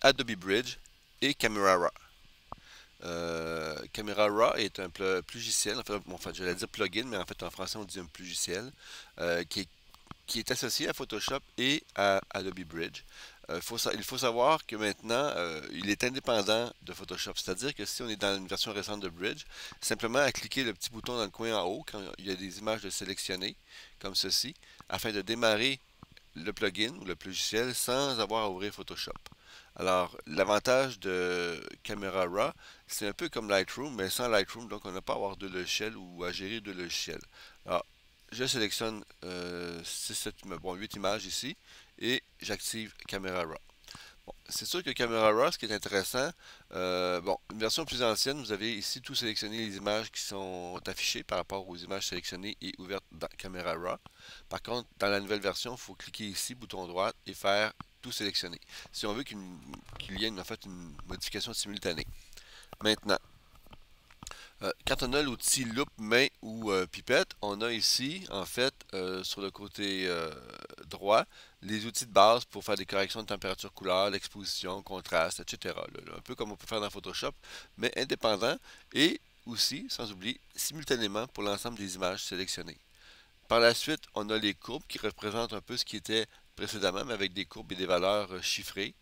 Adobe Bridge et Camera Raw. Camera Raw est un logiciel, en fait, j'allais dire plugin, mais en fait en français on dit un logiciel euh, qui est, qui est associé à Photoshop et à Adobe Bridge. Il faut savoir que maintenant, il est indépendant de Photoshop. C'est-à-dire que si on est dans une version récente de Bridge, simplement à cliquer le petit bouton dans le coin en haut quand il y a des images de sélectionner, comme ceci, afin de démarrer le plugin ou le logiciel sans avoir à ouvrir Photoshop. Alors, l'avantage de Camera Raw, c'est un peu comme Lightroom, mais sans Lightroom, donc on n'a pas à avoir deux logiciels ou à gérer deux logiciels. Alors, je sélectionne 8 images ici et j'active Camera Raw. Bon, c'est sûr que Camera Raw, ce qui est intéressant, une version plus ancienne, vous avez ici tout sélectionné les images qui sont affichées par rapport aux images sélectionnées et ouvertes dans Camera Raw. Par contre, dans la nouvelle version, il faut cliquer ici, bouton droit, et faire tout sélectionner. Si on veut qu'il y ait en fait une modification simultanée. Maintenant, quand on a l'outil loupe, main ou pipette, on a ici, en fait, sur le côté droit, les outils de base pour faire des corrections de température, couleur, l'exposition, contraste, etc. Un peu comme on peut faire dans Photoshop, mais indépendant et aussi, sans oublier, simultanément pour l'ensemble des images sélectionnées. Par la suite, on a les courbes qui représentent un peu ce qui était précédemment, mais avec des courbes et des valeurs chiffrées.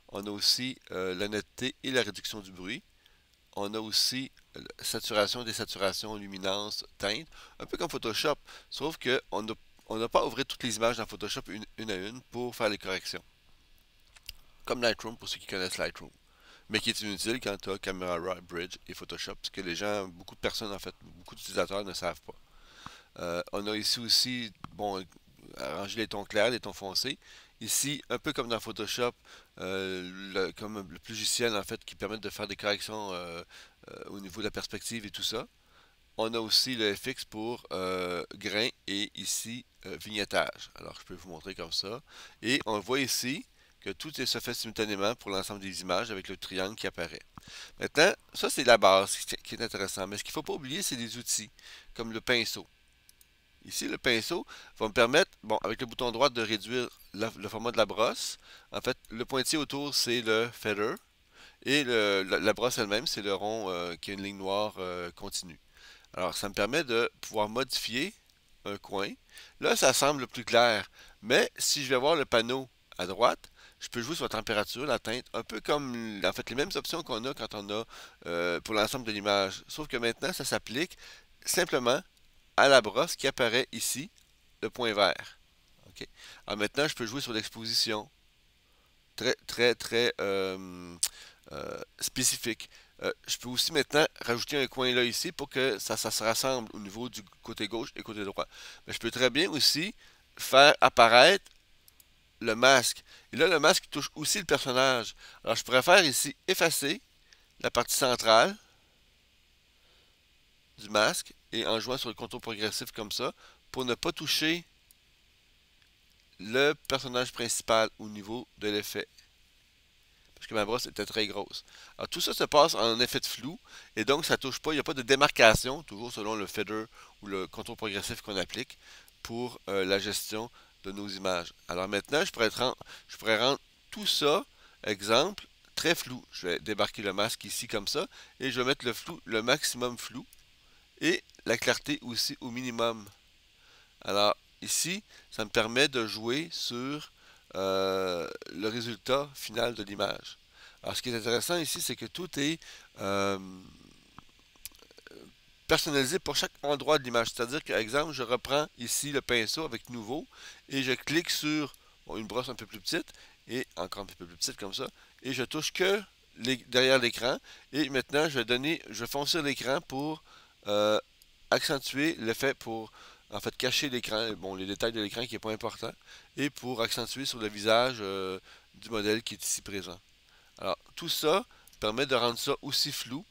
On a aussi la netteté et la réduction du bruit. On a aussi saturation, désaturation, luminance, teinte, un peu comme Photoshop, sauf qu'on n'a pas à ouvrir toutes les images dans Photoshop une à une pour faire les corrections. Comme Lightroom pour ceux qui connaissent Lightroom. Mais qui est inutile quand tu as Camera Raw, Bridge et Photoshop, ce que les gens, beaucoup de personnes en fait, beaucoup d'utilisateurs ne savent pas. On a ici aussi, bon, arranger les tons clairs, les tons foncés. Ici, un peu comme dans Photoshop, comme le logiciel en fait qui permet de faire des corrections au niveau de la perspective et tout ça. On a aussi le FX pour grain et ici vignettage. Alors je peux vous montrer comme ça. Et on voit ici que tout se fait simultanément pour l'ensemble des images avec le triangle qui apparaît. Maintenant, ça c'est la base qui est intéressant. Mais ce qu'il ne faut pas oublier, c'est des outils comme le pinceau. Ici, le pinceau va me permettre, bon, avec le bouton droit, de réduire le format de la brosse. En fait, le pointillé autour, c'est le feather. Et la brosse elle-même, c'est le rond qui a une ligne noire continue. Alors, ça me permet de pouvoir modifier un coin. Là, ça semble plus clair. Mais si je vais voir le panneau à droite, je peux jouer sur la température, la teinte, un peu comme en fait les mêmes options qu'on a quand on a pour l'ensemble de l'image. Sauf que maintenant, ça s'applique simplement à la brosse qui apparaît ici, le point vert. OK. Alors maintenant, je peux jouer sur l'exposition. Très, très, très spécifique. Je peux aussi maintenant rajouter un coin là ici pour que ça se rassemble au niveau du côté gauche et côté droit. Mais je peux très bien aussi faire apparaître le masque. Et là, le masque touche aussi le personnage. Alors, je pourrais faire ici effacer la partie centrale du masque et en jouant sur le contour progressif comme ça pour ne pas toucher le personnage principal au niveau de l'effet. Parce que ma brosse était très grosse. Alors tout ça se passe en effet de flou et donc ça touche pas, il n'y a pas de démarcation, toujours selon le feather ou le contour progressif qu'on applique pour la gestion de nos images. Alors maintenant, je pourrais rendre tout ça, exemple, très flou. Je vais débarquer le masque ici comme ça et je vais mettre le flou, le maximum flou et la clarté aussi au minimum. Alors ici, ça me permet de jouer sur le résultat final de l'image. Alors ce qui est intéressant ici, c'est que tout est personnalisé pour chaque endroit de l'image. C'est-à-dire que, exemple, je reprends ici le pinceau avec nouveau et je clique sur une brosse un peu plus petite et encore un peu plus petite comme ça et je touche que derrière l'écran et maintenant je vais foncer l'écran pour euh, accentuer l'effet pour en fait cacher l'écran, bon les détails de l'écran qui n'est pas important et pour accentuer sur le visage du modèle qui est ici présent. Alors tout ça permet de rendre ça aussi flou.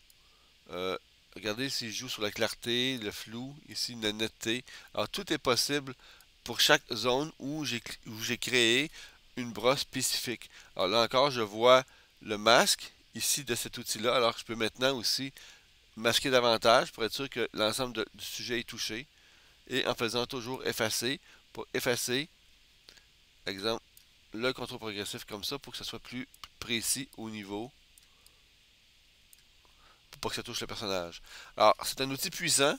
Euh, Regardez si je joue sur la clarté, le flou, ici la netteté. Alors tout est possible pour chaque zone où j'ai créé une brosse spécifique. Alors là encore, je vois le masque ici de cet outil-là. Alors je peux maintenant aussi masquer davantage pour être sûr que l'ensemble du sujet est touché. Et en faisant toujours effacer pour effacer, exemple, le contrôle progressif comme ça pour que ce soit plus précis au niveau pour pas que ça touche le personnage. Alors, c'est un outil puissant.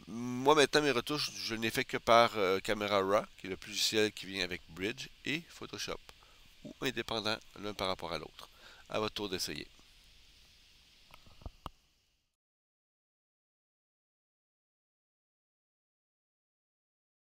Moi, maintenant, mes retouches, je n'ai fait que par Camera Raw, qui est le logiciel qui vient avec Bridge, et Photoshop, ou indépendant l'un par rapport à l'autre. À votre tour d'essayer.